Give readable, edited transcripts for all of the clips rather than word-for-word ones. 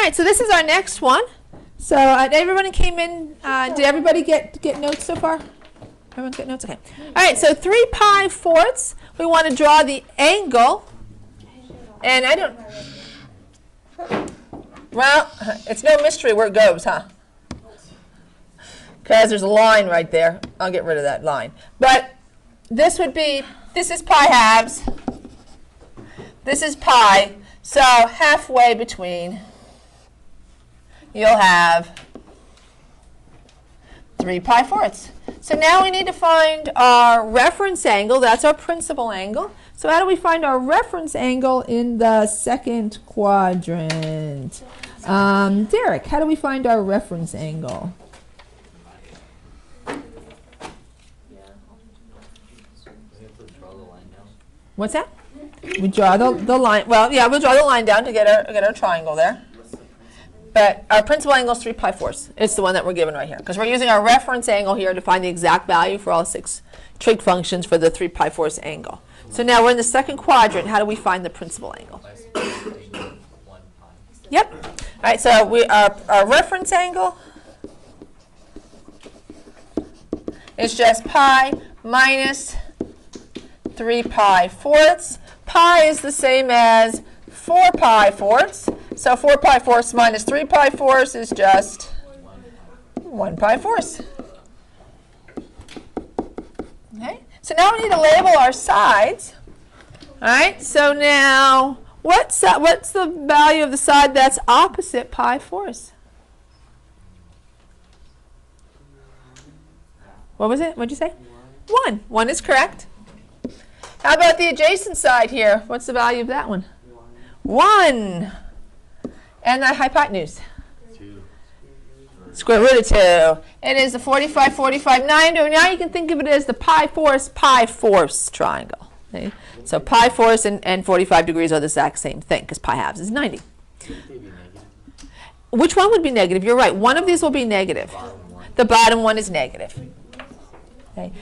right, so this is our next one. So everybody came in, did everybody get notes so far? Everyone's got notes? Okay. All right, so 3 pi fourths. We want to draw the angle. And I don't, well, it's no mystery where it goes, huh? Because there's a line right there. I'll get rid of that line. But this would be, this is pi halves. This is pi. So halfway between, you'll have 3 pi fourths. So now we need to find our reference angle. That's our principal angle. So how do we find our reference angle in the second quadrant? Derek, how do we find our reference angle? What's that? We draw the line. Well, yeah, we'll draw the line down to get our triangle there. But our principal angle is 3 pi fourths. It's the one that we're given right here. Because we're using our reference angle here to find the exact value for all 6 trig functions for the 3 pi fourths angle. So now we're in the second quadrant. How do we find the principal angle? Yep. All right, so our reference angle is just pi minus 3 pi fourths. Pi is the same as 4 pi fourths. So 4 pi fourths minus 3 pi fourths is just 1 pi fourths. Okay. So now we need to label our sides. All right. So now, what's the value of the side that's opposite pi fourths? What was it? What did you say? 1. 1 is correct. How about the adjacent side here? What's the value of that one? 1. And the hypotenuse? 2. Square root of 2. It is the 45, 45, 90. Now you can think of it as the pi fourths triangle. Okay? So pi fourths and 45 degrees are the exact same thing because pi halves is 90. Which one would be negative? You're right. One of these will be negative. The bottom one is negative. Okay.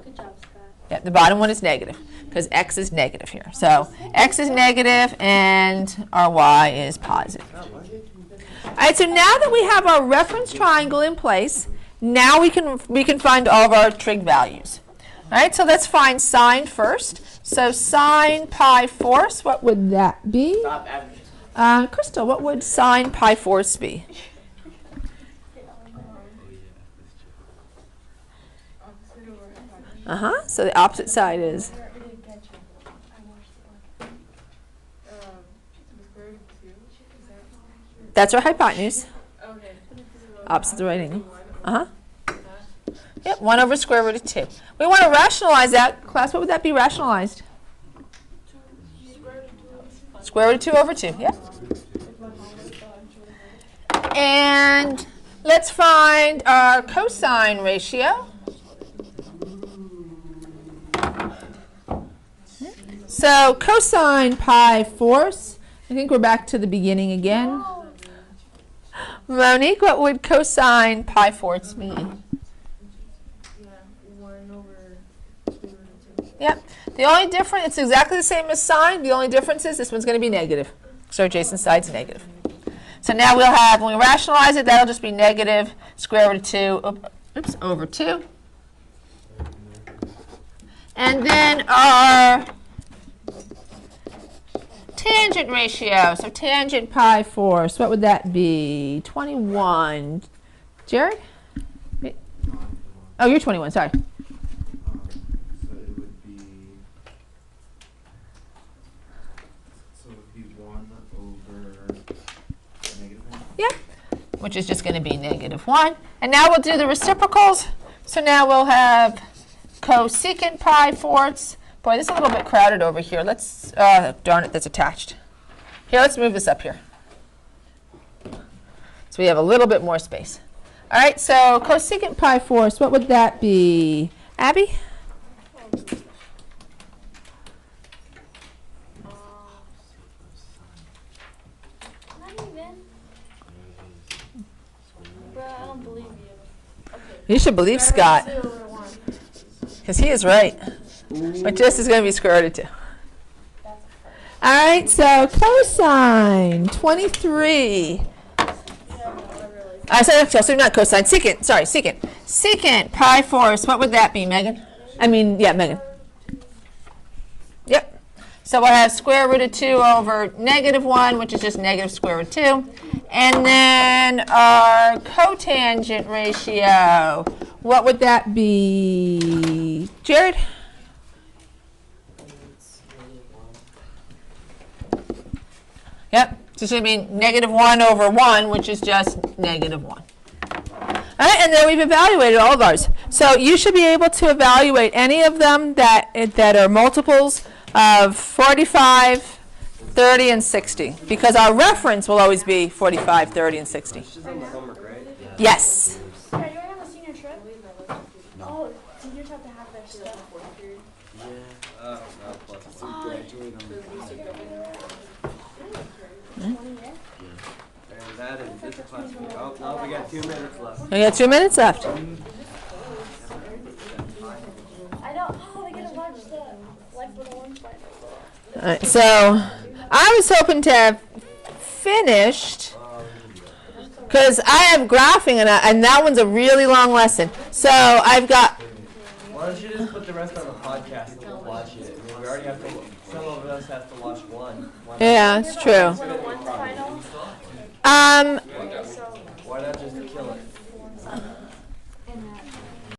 Good job, Scott. Yeah, the bottom one is negative because x is negative here. So x is negative and our y is positive. All right, so now that we have our reference triangle in place, now we can find all of our trig values. All right, so let's find sine first. So sine pi fourths, what would that be? Crystal, what would sine pi fourths be? So the opposite side is? That's our hypotenuse. Opposite the right angle. Yep, 1 over square root of 2. We want to rationalize that. Class, what would that be rationalized? Square root of 2 over 2, yeah. And let's find our cosine ratio. So cosine pi fourths, I think we're back to the beginning again. Monique, what would cosine pi fourths mean? Yep. The only difference, it's exactly the same as sine. The only difference is this one's going to be negative. So adjacent side's negative. So now we'll have, when we rationalize it, that'll just be negative square root of 2, over 2. And then our tangent ratio. So tangent pi fourths, what would that be? 21. Jared? Oh, you're 21, sorry. So it would be, -1 over -1? Yeah, which is just going to be -1. And now we'll do the reciprocals. So now we'll have cosecant pi fourths. Boy, this is a little bit crowded over here. Let's, darn it, that's attached. Here, let's move this up here. So we have a little bit more space. All right, so cosecant pi fourths, what would that be? Abby? Not even. Bro, I don't believe you. Okay. You should believe Scott, because he is right. But this is going to be square root of 2. All right, so cosine 23 So not cosine, secant, sorry, secant. Secant pi fourths, what would that be, Megan? Megan. Yep. So we'll have square root of 2 over negative 1, which is just negative square root 2. And then our cotangent ratio, what would that be? Jared? Yep. So it's going to be negative 1 over 1, which is just negative 1. All right, and then we've evaluated all of ours. So you should be able to evaluate any of them that are multiples of 45, 30, and 60, because our reference will always be 45, 30, and 60. Yes. Are you going on a senior trip? Oh, seniors have to have their stuff. Oh, we got 2 minutes left. We got 2 minutes left. I know. Oh, we gotta watch the little ones by All right, so I was hoping to have finished, because I have graphing, and that one's a really long lesson. So I've got. Why don't you just put the rest on the podcast and we'll watch it? I mean, we already have to, some of us have to watch one. Yeah, it's true. One final. Um, Why not just kill it?